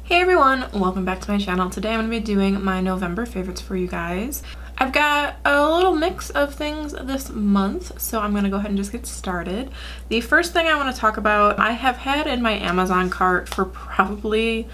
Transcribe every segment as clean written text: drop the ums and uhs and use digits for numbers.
Hey everyone, welcome back to my channel. Today I'm going to be doing my November favorites for you guys. I've got a little mix of things this month, so I'm going to go ahead and just get started. The first thing I want to talk about, I have had in my Amazon cart for probably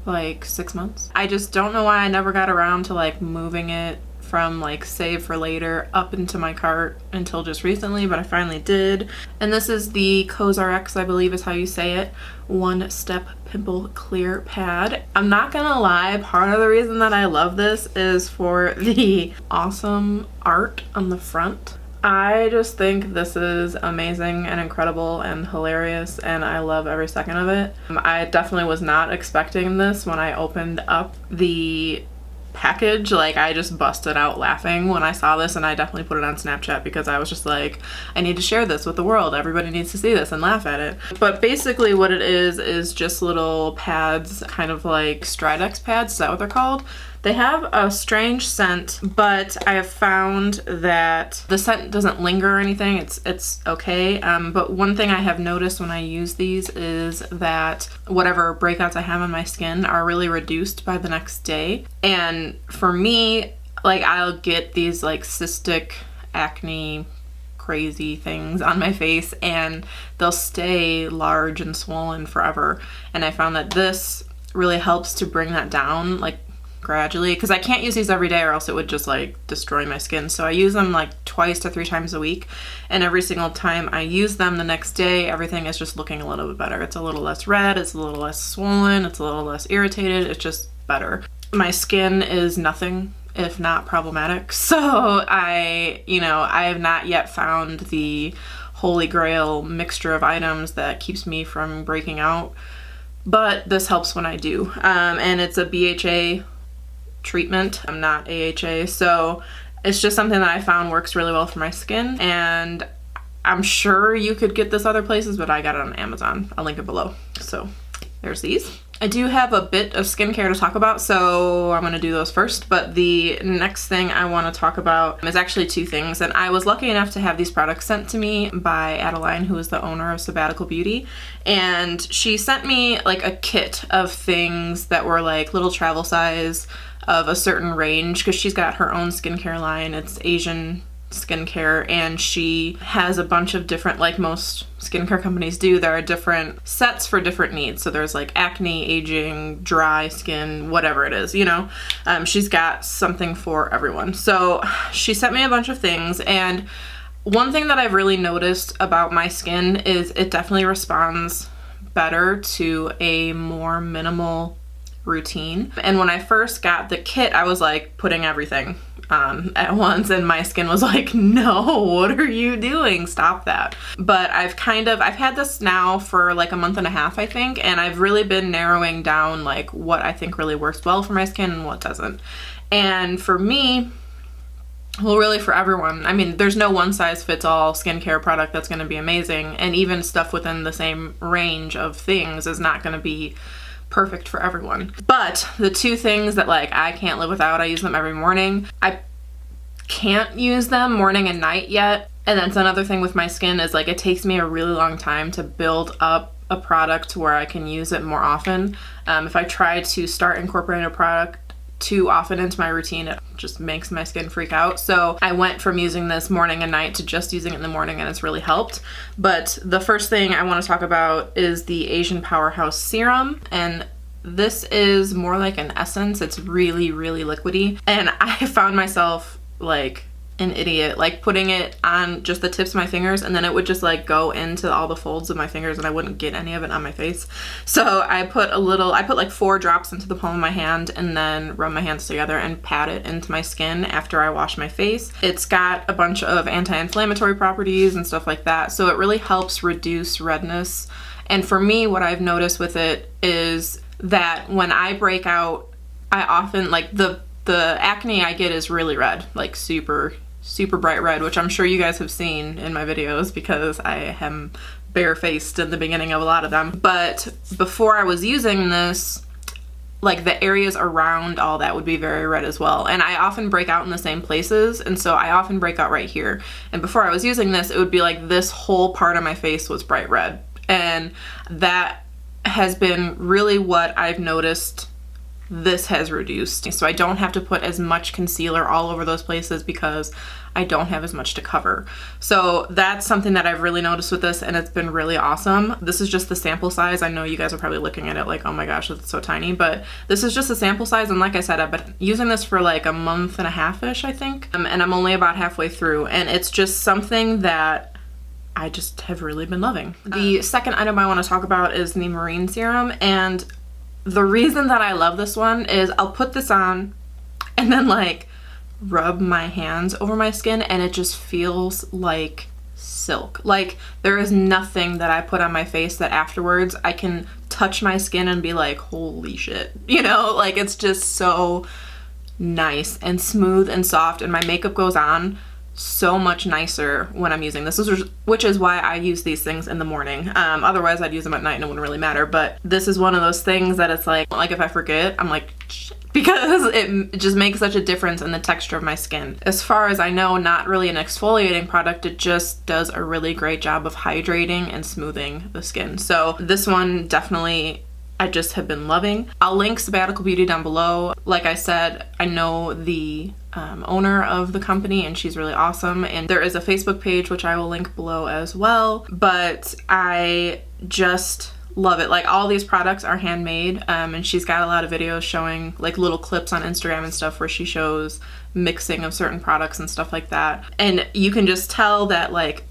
like 6 months. I just don't know why I never got around to like moving it from like save for later up into my cart until just recently, but I finally did. And this is the Cozar X, I believe is how you say it, One Step Pimple Clear Pad. I'm not gonna lie, part of the reason that I love this is for the awesome art on the front. I just think this is amazing and incredible and hilarious, and I love every second of it. I definitely was not expecting this when I opened up the package. Like, I just busted out laughing when I saw this, and I definitely put it on Snapchat because I was just like, I need to share this with the world. Everybody needs to see this and laugh at it. But basically what it is just little pads, kind of like Stridex pads. Is that what they're called? They have a strange scent, but I have found that the scent doesn't linger or anything. It's okay. But one thing I have noticed when I use these is that whatever breakouts I have on my skin are really reduced by the next day. And for me, like, I'll get these like cystic acne crazy things on my face and they'll stay large and swollen forever. And I found that this really helps to bring that down, like, gradually, because I can't use these every day or else it would just like destroy my skin. So I use them like 2 to 3 times a week, and every single time I use them, the next day everything is just looking a little bit better. It's a little less red, it's a little less swollen, it's a little less irritated, it's just better. My skin is nothing if not problematic, so I have not yet found the holy grail mixture of items that keeps me from breaking out, but this helps when I do. And it's a BHA treatment. I'm not AHA, so it's just something that I found works really well for my skin, and I'm sure you could get this other places, but I got it on Amazon. I'll link it below. So there's these. I do have a bit of skincare to talk about, so I'm going to do those first, but the next thing I want to talk about is actually 2 things, and I was lucky enough to have these products sent to me by Adeline, who is the owner of Sabbatical Beauty, and she sent me like a kit of things that were like little travel size of a certain range, because she's got her own skincare line. It's Asian skincare, and she has a bunch of different, like most skincare companies do, there are different sets for different needs. So there's like acne, aging, dry skin, whatever it is, she's got something for everyone. So she sent me a bunch of things, and one thing that I've really noticed about my skin is it definitely responds better to a more minimal routine. And when I first got the kit, I was like putting everything on at once, and my skin was like, no, what are you doing? Stop that. But I've had this now for like a month and a half, I think, and I've really been narrowing down like what I think really works well for my skin and what doesn't. And for me, well, really for everyone, I mean, there's no one size fits all skincare product that's going to be amazing, and even stuff within the same range of things is not going to be perfect for everyone. But the 2 things that like I can't live without, I use them every morning. I can't use them morning and night yet. And that's another thing with my skin, is like it takes me a really long time to build up a product to where I can use it more often. If I try to start incorporating a product too often into my routine, it just makes my skin freak out. So I went from using this morning and night to just using it in the morning, and it's really helped. But the first thing I want to talk about is the Asian Powerhouse serum, and this is more like an essence. It's really, really liquidy, and I found myself like an idiot, like putting it on just the tips of my fingers, and then it would just like go into all the folds of my fingers, and I wouldn't get any of it on my face. So I put like 4 drops into the palm of my hand, and then rub my hands together and pat it into my skin after I wash my face. It's got a bunch of anti-inflammatory properties and stuff like that, so it really helps reduce redness. And for me, what I've noticed with it is that when I break out, I often, like, the acne I get is really red, like super bright red, which I'm sure you guys have seen in my videos because I am barefaced in the beginning of a lot of them. But before I was using this, like the areas around all that would be very red as well. And I often break out in the same places, and so I often break out right here. And before I was using this, it would be like this whole part of my face was bright red. And that has been really what I've noticed this has reduced. So I don't have to put as much concealer all over those places because I don't have as much to cover. So that's something that I've really noticed with this, and it's been really awesome. This is just the sample size. I know you guys are probably looking at it like, oh my gosh, it's so tiny, but this is just a sample size. And like I said, I've been using this for like a month and a half-ish, I think. And I'm only about halfway through, and it's just something that I just have really been loving. The second item I want to talk about is the Marine Serum, and the reason that I love this one is I'll put this on and then like rub my hands over my skin and it just feels like silk. Like there is nothing that I put on my face that afterwards I can touch my skin and be like, holy shit, you know, like it's just so nice and smooth and soft, and my makeup goes on so much nicer when I'm using this, which is why I use these things in the morning. Otherwise I'd use them at night and it wouldn't really matter, but this is one of those things that it's like if I forget, I'm like, shit, because it just makes such a difference in the texture of my skin. As far as I know, not really an exfoliating product, it just does a really great job of hydrating and smoothing the skin. So this one definitely I just have been loving. I'll link Sabbatical Beauty down below. Like I said, I know the owner of the company and she's really awesome, and there is a Facebook page which I will link below as well, but I just love it. Like all these products are handmade, and she's got a lot of videos showing like little clips on Instagram and stuff where she shows mixing of certain products and stuff like that, and you can just tell that like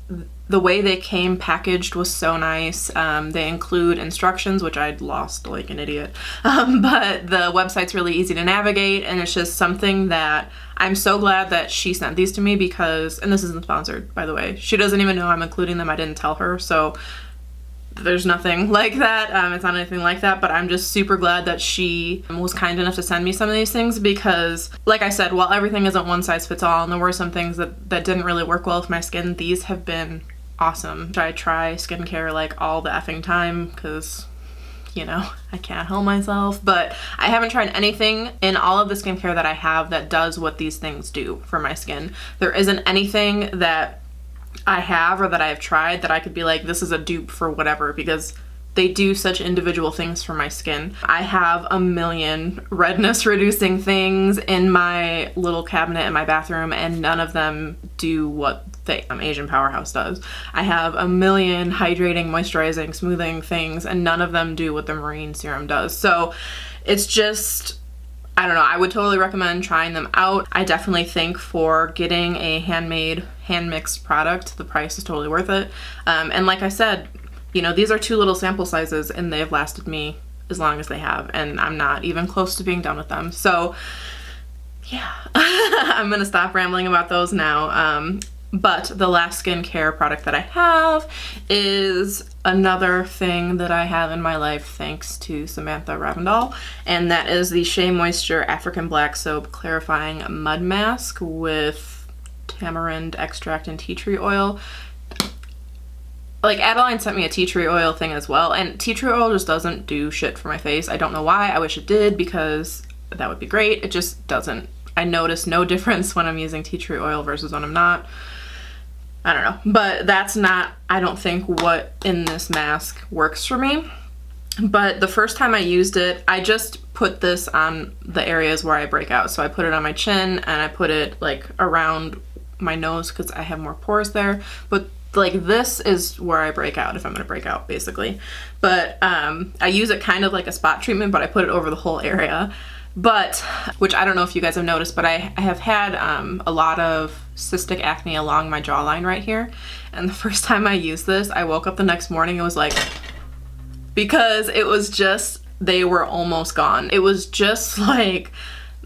the way they came packaged was so nice. They include instructions, which I'd lost like an idiot, but the website's really easy to navigate, and it's just something that I'm so glad that she sent these to me because, and this isn't sponsored by the way, she doesn't even know I'm including them. I didn't tell her, so there's nothing like that. It's not anything like that, but I'm just super glad that she was kind enough to send me some of these things because, like I said, while everything isn't one size fits all and there were some things that didn't really work well with my skin, these have been awesome. I try skincare like all the effing time because, you know, I can't help myself, but I haven't tried anything in all of the skincare that I have that does what these things do for my skin. There isn't anything that I have or that I have tried that I could be like, this is a dupe for whatever, because they do such individual things for my skin. I have a million redness reducing things in my little cabinet in my bathroom, and none of them do what the Asian Powerhouse does. I have a million hydrating, moisturizing, smoothing things, and none of them do what the Marine Serum does. So it's just, I don't know, I would totally recommend trying them out. I definitely think for getting a handmade, hand-mixed product, the price is totally worth it. And like I said, you know, these are 2 little sample sizes and they have lasted me as long as they have, and I'm not even close to being done with them. So yeah, I'm gonna stop rambling about those now. But the last skincare product that I have is another thing that I have in my life thanks to Samantha Ravendall, and that is the Shea Moisture African Black Soap Clarifying Mud Mask with tamarind extract and tea tree oil. Like, Adeline sent me a tea tree oil thing as well, and tea tree oil just doesn't do shit for my face. I don't know why. I wish it did because that would be great. It just doesn't. I notice no difference when I'm using tea tree oil versus when I'm not. I don't know, but that's not, I don't think, what in this mask works for me. But the first time I used it, I just put this on the areas where I break out. So I put it on my chin and I put it like around my nose because I have more pores there. But like this is where I break out if I'm gonna break out, basically. But I use it kind of like a spot treatment, but I put it over the whole area. But, which I don't know if you guys have noticed, but I have had a lot of cystic acne along my jawline right here. And the first time I used this, I woke up the next morning and was like, because it was just, they were almost gone. It was just like,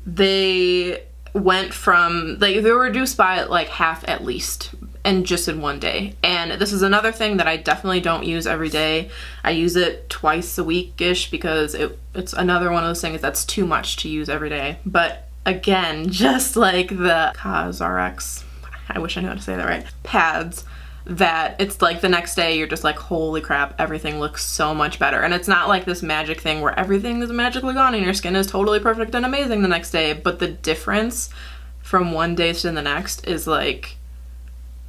they went from, like, they were reduced by like half at least, and just in one day. And this is another thing that I definitely don't use every day. I use it twice a week-ish because it's another one of those things that's too much to use every day. But again, just like the Cozar X, I wish I knew how to say that right, pads, that it's like the next day you're just like, holy crap, everything looks so much better. And it's not like this magic thing where everything is magically gone and your skin is totally perfect and amazing the next day, but the difference from one day to the next is like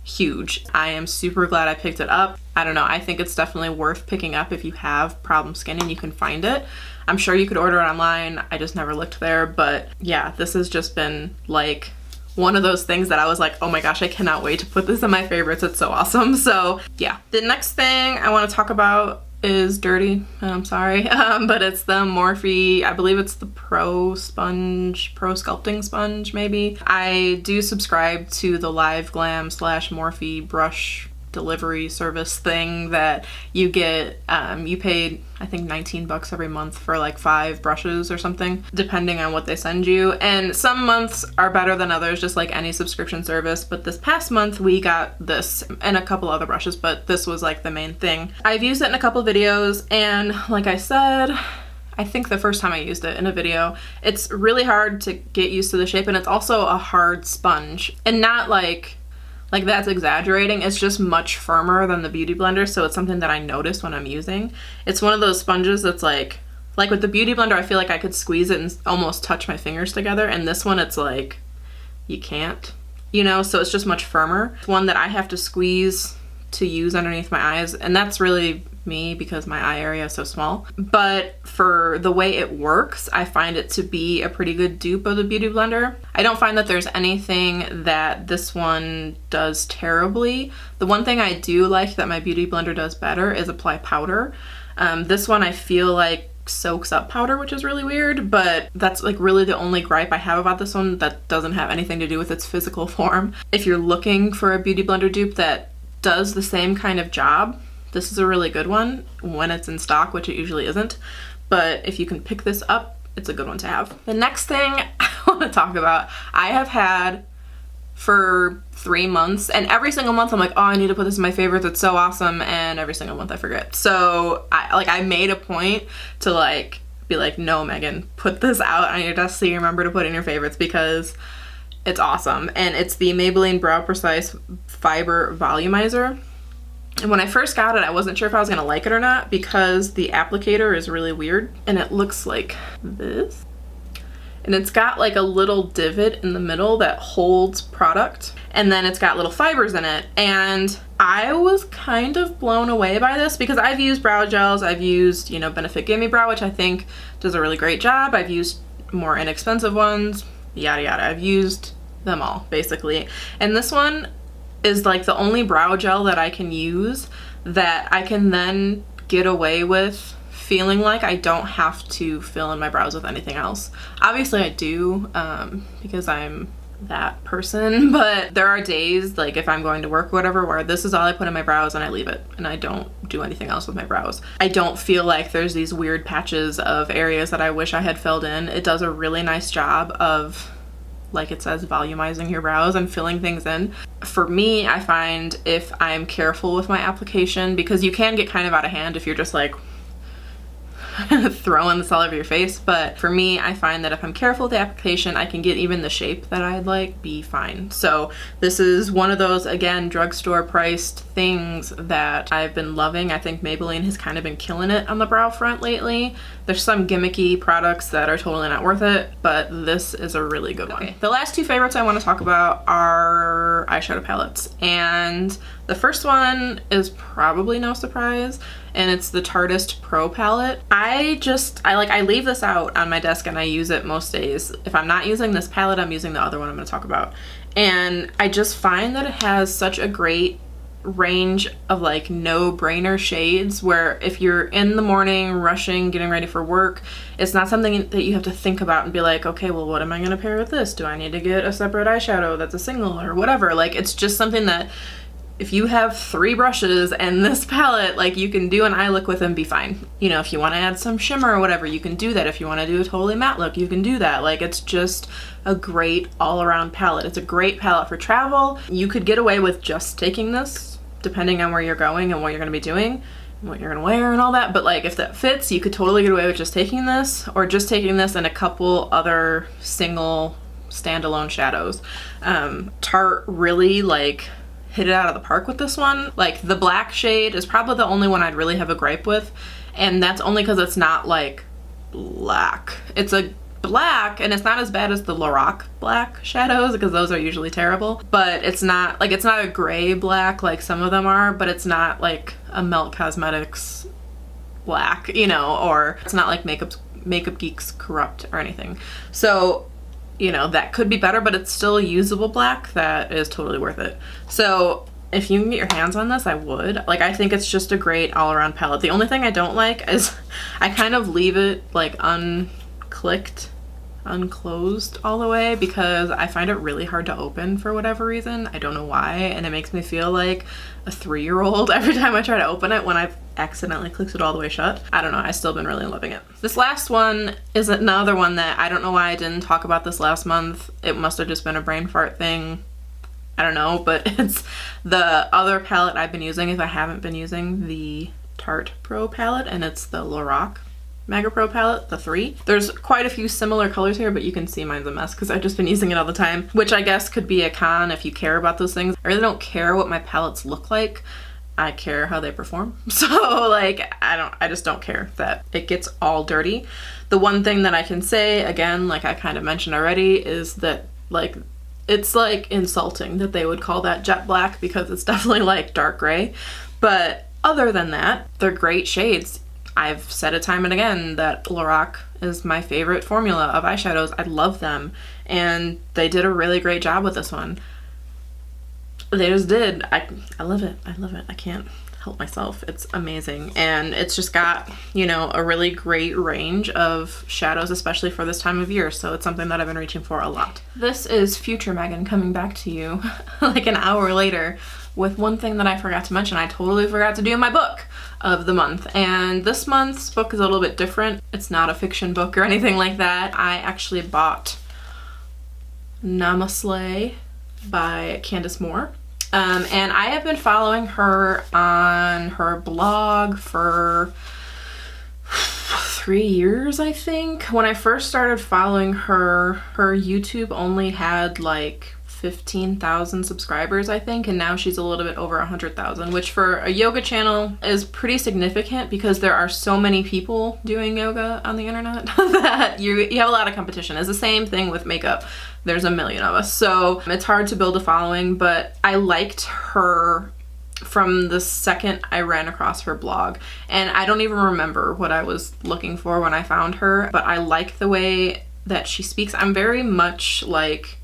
huge. I am super glad I picked it up. I don't know, I think it's definitely worth picking up if you have problem skin and you can find it. I'm sure you could order it online, I just never looked there, but yeah, this has just been like one of those things that I was like, oh my gosh, I cannot wait to put this in my favorites. It's so awesome. So yeah, the next thing I want to talk about is dirty, and I'm sorry, but it's the Morphe, I believe it's the Pro Sculpting Sponge maybe. I do subscribe to the Live Glam / Morphe brush delivery service thing that you get, you paid I think 19 bucks every month for like 5 brushes or something, depending on what they send you. And some months are better than others, just like any subscription service. But this past month we got this and a couple other brushes, but this was like the main thing. I've used it in a couple videos, and like I said, I think the first time I used it in a video, it's really hard to get used to the shape, and it's also a hard sponge, and not like that's exaggerating. It's just much firmer than the Beauty Blender, so it's something that I notice when I'm using. It's one of those sponges that's like with the Beauty Blender, I feel like I could squeeze it and almost touch my fingers together, and this one it's like you can't, you know, so it's just much firmer. It's one that I have to squeeze to use underneath my eyes, and that's really me because my eye area is so small. But for the way it works, I find it to be a pretty good dupe of the Beauty Blender. I don't find that there's anything that this one does terribly. The one thing I do like that my Beauty Blender does better is apply powder. This one I feel like soaks up powder, which is really weird, but that's like really the only gripe I have about this one that doesn't have anything to do with its physical form. If you're looking for a Beauty Blender dupe that does the same kind of job, this is a really good one when it's in stock, which it usually isn't. But if you can pick this up, it's a good one to have. The next thing I want to talk about, I have had for 3 months, and every single month I'm like, oh, I need to put this in my favorites, it's so awesome, and every single month I forget. So I made a point to like be like, no, Megan, put this out on your desk so you remember to put it in your favorites, because it's awesome. And it's the Maybelline Brow Precise Fiber Volumizer. And when I first got it, I wasn't sure if I was gonna like it or not, because the applicator is really weird, and it looks like this. And it's got like a little divot in the middle that holds product, and then it's got little fibers in it. And I was kind of blown away by this, because I've used brow gels. I've used, you know, Benefit Gimme Brow, which I think does a really great job. I've used more inexpensive ones, yada yada. I've used them all basically. And this one is like the only brow gel that I can use that I can then get away with feeling like I don't have to fill in my brows with anything else. Obviously I do, because I'm that person, but there are days, like if I'm going to work or whatever, where this is all I put in my brows and I leave it and I don't do anything else with my brows. I don't feel like there's these weird patches of areas that I wish I had filled in. It does a really nice job of, like it says, volumizing your brows and filling things in. For me, I find if I'm careful with my application, because you can get kind of out of hand if you're just like throwing this all over your face, but for me, I find that if I'm careful with the application, I can get even the shape that I'd like be fine. So this is one of those, again, drugstore priced things that I've been loving. I think Maybelline has kind of been killing it on the brow front lately. There's some gimmicky products that are totally not worth it, but this is a really good one. Okay. The last 2 favorites I want to talk about are eyeshadow palettes, and the first one is probably no surprise, and it's the Tartist Pro palette. I leave this out on my desk and I use it most days. If I'm not using this palette, I'm using the other one I'm going to talk about. And I just find that it has such a great range of like no-brainer shades, where if you're in the morning rushing, getting ready for work, it's not something that you have to think about and be like, okay, well, what am I going to pair with this? Do I need to get a separate eyeshadow that's a single or whatever? Like, it's just something that if you have 3 brushes and this palette, like, you can do an eye look with and be fine. You know, if you want to add some shimmer or whatever, you can do that. If you want to do a totally matte look, you can do that. Like, it's just a great all-around palette. It's a great palette for travel. You could get away with just taking this, depending on where you're going and what you're going to be doing and what you're going to wear and all that. But like, if that fits, you could totally get away with just taking this, or just taking this and a couple other single standalone shadows. Tarte really like hit it out of the park with this one. Like, the black shade is probably the only one I'd really have a gripe with, and that's only because it's not like black. It's a black, and it's not as bad as the Lorac black shadows because those are usually terrible, but it's not like, it's not a gray black like some of them are, but it's not like a Melt Cosmetics black, you know, or it's not like Makeup Geek's Corrupt or anything. So, you know, that could be better, but it's still a usable black that is totally worth it. So if you can get your hands on this, I would. Like, I think it's just a great all-around palette. The only thing I don't like is I kind of leave it like unclosed all the way because I find it really hard to open for whatever reason. I don't know why, and it makes me feel like a 3-year-old every time I try to open it when I've accidentally clicked it all the way shut. I don't know, I've still been really loving it. This last one is another one that I don't know why I didn't talk about this last month. It must have just been a brain fart thing. I don't know, but it's the other palette I've been using if I haven't been using the Tarte Pro palette, and it's the Lorac Mega Pro palette, the 3. There's quite a few similar colors here, but you can see mine's a mess because I've just been using it all the time, which I guess could be a con if you care about those things. I really don't care what my palettes look like. I care how they perform. So like, I just don't care that it gets all dirty. The one thing that I can say, again, like I kind of mentioned already, is that like, it's like insulting that they would call that jet black because it's definitely like dark gray. But other than that, they're great shades. I've said it time and again that Lorac is my favorite formula of eyeshadows. I love them, and they did a really great job with this one. They just did. I love it. I love it. I can't help myself. It's amazing, and it's just got, you know, a really great range of shadows, especially for this time of year, so it's something that I've been reaching for a lot. This is future Megan coming back to you like an hour later with one thing that I forgot to mention. I totally forgot to do my book of the month, and this month's book is a little bit different. It's not a fiction book or anything like that. I actually bought Namaslay by Candice More. And I have been following her on her blog for 3 years, I think. When I first started following her, her YouTube only had like 15,000 subscribers, I think, and now she's a little bit over 100,000, which for a yoga channel is pretty significant because there are so many people doing yoga on the internet that you have a lot of competition. It's the same thing with makeup. There's a million of us, so it's hard to build a following, but I liked her from the second I ran across her blog, and I don't even remember what I was looking for when I found her, but I like the way that she speaks. I'm very much like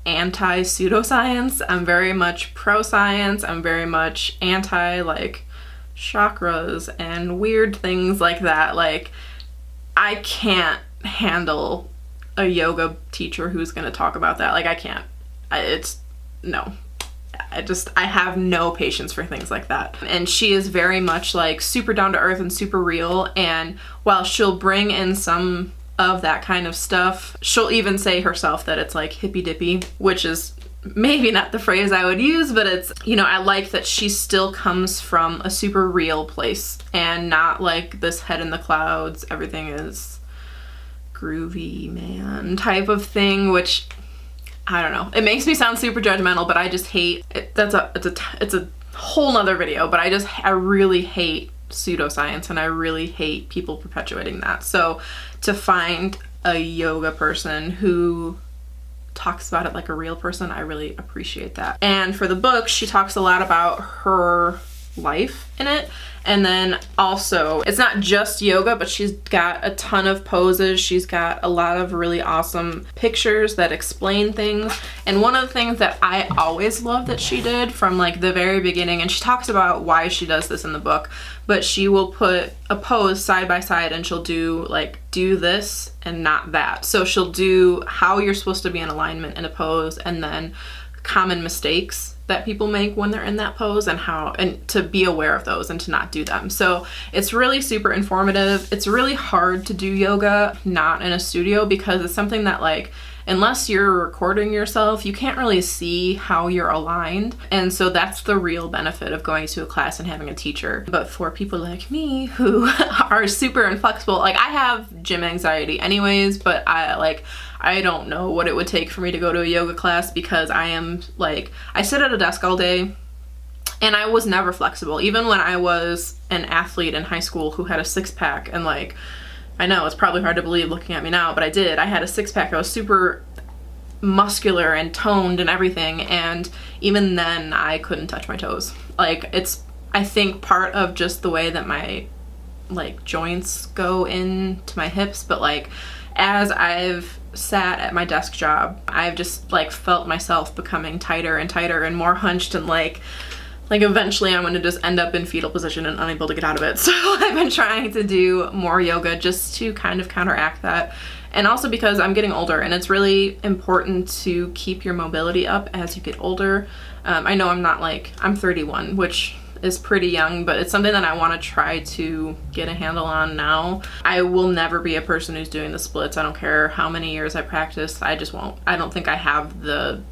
anti-pseudoscience. I'm very much pro-science. I'm very much anti like chakras and weird things like that. Like, I can't handle a yoga teacher who's gonna talk about that. Like, I can't. No. I have no patience for things like that. And she is very much like super down to earth and super real, and while she'll bring in some of that kind of stuff, she'll even say herself that it's like hippy dippy, which is maybe not the phrase I would use, but it's, you know, I like that she still comes from a super real place and not like this head in the clouds, everything is groovy man type of thing, which I don't know. It makes me sound super judgmental, but I just hate it. It's a whole nother video, but I really hate pseudoscience, and I really hate people perpetuating that. So to find a yoga person who talks about it like a real person, I really appreciate that. And for the book, she talks a lot about her life in it, and then also it's not just yoga, but she's got a ton of poses. She's got a lot of really awesome pictures that explain things, and one of the things that I always loved that she did from like the very beginning, and she talks about why she does this in the book, but she will put a pose side by side and she'll do this and not that. So she'll do how you're supposed to be in alignment in a pose, and then common mistakes that people make when they're in that pose, and to be aware of those and to not do them. So it's really super informative. It's really hard to do yoga not in a studio because it's something that, like, unless you're recording yourself, you can't really see how you're aligned. And so that's the real benefit of going to a class and having a teacher. But for people like me who are super inflexible, like, I have gym anxiety anyways, but I don't know what it would take for me to go to a yoga class because I sit at a desk all day and I was never flexible. Even when I was an athlete in high school who had a six-pack and like I know it's probably hard to believe looking at me now, but I did. I had a six-pack. I was super muscular and toned and everything, and even then I couldn't touch my toes. Like, it's, I think, part of just the way that my like joints go into my hips, but like as I've sat at my desk job, I've just like felt myself becoming tighter and tighter and more hunched, and like eventually I'm gonna just end up in fetal position and unable to get out of it. So I've been trying to do more yoga just to kind of counteract that. And also because I'm getting older, and it's really important to keep your mobility up as you get older. I know I'm not like, I'm 31, which is pretty young, but it's something that I want to try to get a handle on now. I will never be a person who's doing the splits. I don't care how many years I practice. I just won't. I don't think I have the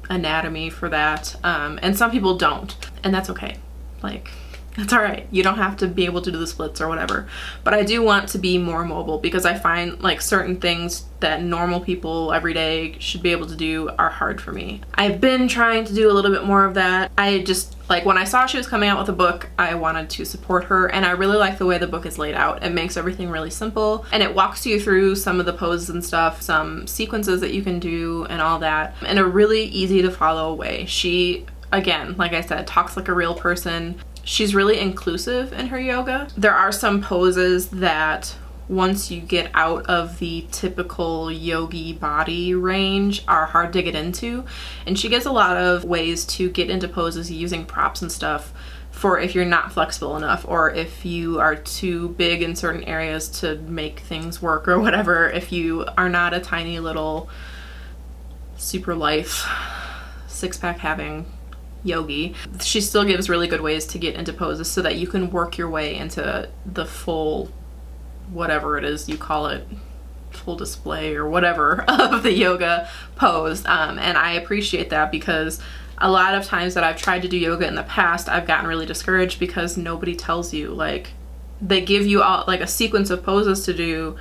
anatomy for that. And some people don't, and that's okay. Like, that's all right. You don't have to be able to do the splits or whatever. But I do want to be more mobile, because I find like certain things that normal people every day should be able to do are hard for me. I've been trying to do a little bit more of that. I just, like, when I saw she was coming out with a book, I wanted to support her, and I really like the way the book is laid out. It makes everything really simple, and it walks you through some of the poses and stuff, some sequences that you can do and all that, in a really easy to follow way. She, again, like I said, talks like a real person. She's really inclusive in her yoga. There are some poses that once you get out of the typical yogi body range are hard to get into, and she gives a lot of ways to get into poses using props and stuff for if you're not flexible enough, or if you are too big in certain areas to make things work, or whatever, if you are not a tiny little super life six-pack having yogi. She still gives really good ways to get into poses so that you can work your way into the full, whatever it is you call it, full display or whatever of the yoga pose. And I appreciate that, because a lot of times that I've tried to do yoga in the past, I've gotten really discouraged because nobody tells you. Like, they give you all like a sequence of poses to do,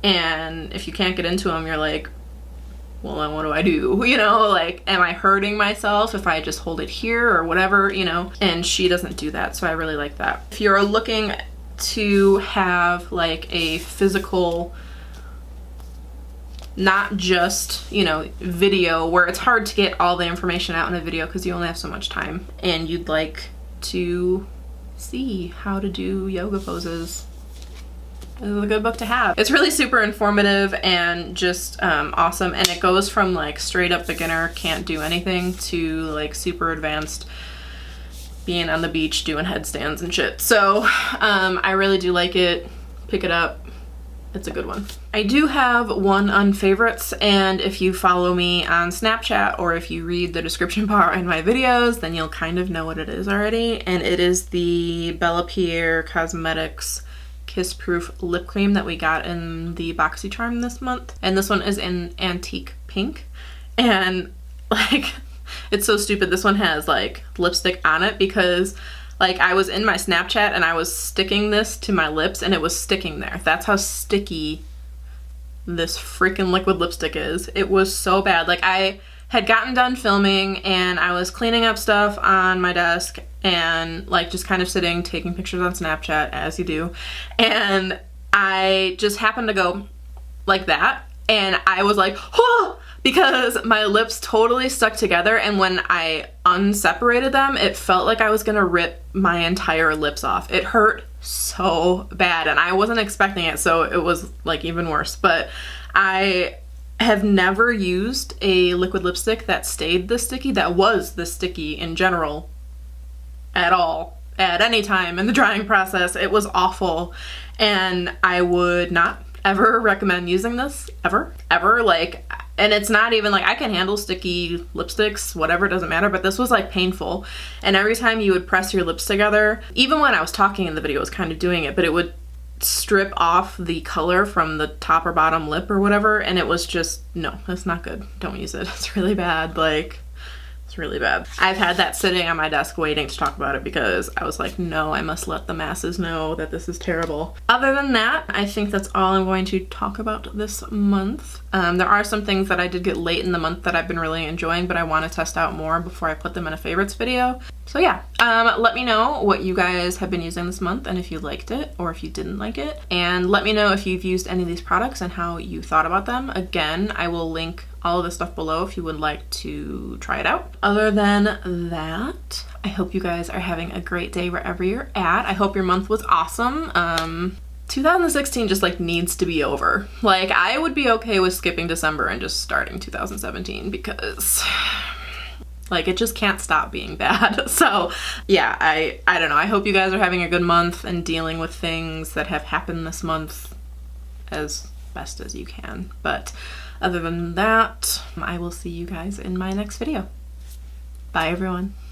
and if you can't get into them, you're like, well, then what do I do? You know, like, am I hurting myself if I just hold it here or whatever, you know? And she doesn't do that, so I really like that. If you're looking to have like a physical, not just, you know, video, where it's hard to get all the information out in a video because you only have so much time, and you'd like to see how to do yoga poses, this is a good book to have. It's really super informative and just awesome, and it goes from like straight up beginner, can't do anything, to like super advanced, being on the beach doing headstands and shit. So I really do like it. Pick it up. It's a good one. I do have one Unfavorites, and if you follow me on Snapchat, or if you read the description bar in my videos, then you'll kind of know what it is already. And it is the Bella Pierre Cosmetics Kiss Proof lip cream that we got in the BoxyCharm this month, and this one is in antique pink, and like, it's so stupid. This one has like lipstick on it, because like I was in my Snapchat and I was sticking this to my lips and it was sticking there. That's how sticky this freaking liquid lipstick is. It was so bad. Like, I had gotten done filming and I was cleaning up stuff on my desk and like just kind of sitting, taking pictures on Snapchat, as you do. And I just happened to go like that, and I was like, oh, because my lips totally stuck together, and when I unseparated them, it felt like I was gonna rip my entire lips off. It hurt so bad, and I wasn't expecting it, so it was like even worse. But I have never used a liquid lipstick that stayed this sticky, that was this sticky in general, at all, at any time in the drying process. It was awful, and I would not ever recommend using this, ever, like, and it's not even like, I can handle sticky lipsticks, whatever, it doesn't matter, but this was like painful. And every time you would press your lips together, even when I was talking in the video, I was kind of doing it, but it would strip off the color from the top or bottom lip or whatever, and it was just, no, that's not good. Don't use it. It's really bad. Like, It's really bad. I've had that sitting on my desk waiting to talk about it because I was like, no, I must let the masses know that this is terrible. Other than that, I think that's all I'm going to talk about this month. There are some things that I did get late in the month that I've been really enjoying, but I want to test out more before I put them in a favorites video. So yeah, let me know what you guys have been using this month and if you liked it or if you didn't like it. And let me know if you've used any of these products and how you thought about them. Again, I will link all of the stuff below if you would like to try it out. Other than that, I hope you guys are having a great day wherever you're at. I hope your month was awesome. 2016 just like needs to be over. Like, I would be okay with skipping December and just starting 2017 because like it just can't stop being bad. So yeah, I don't know. I hope you guys are having a good month and dealing with things that have happened this month as best as you can. But other than that, I will see you guys in my next video. Bye everyone.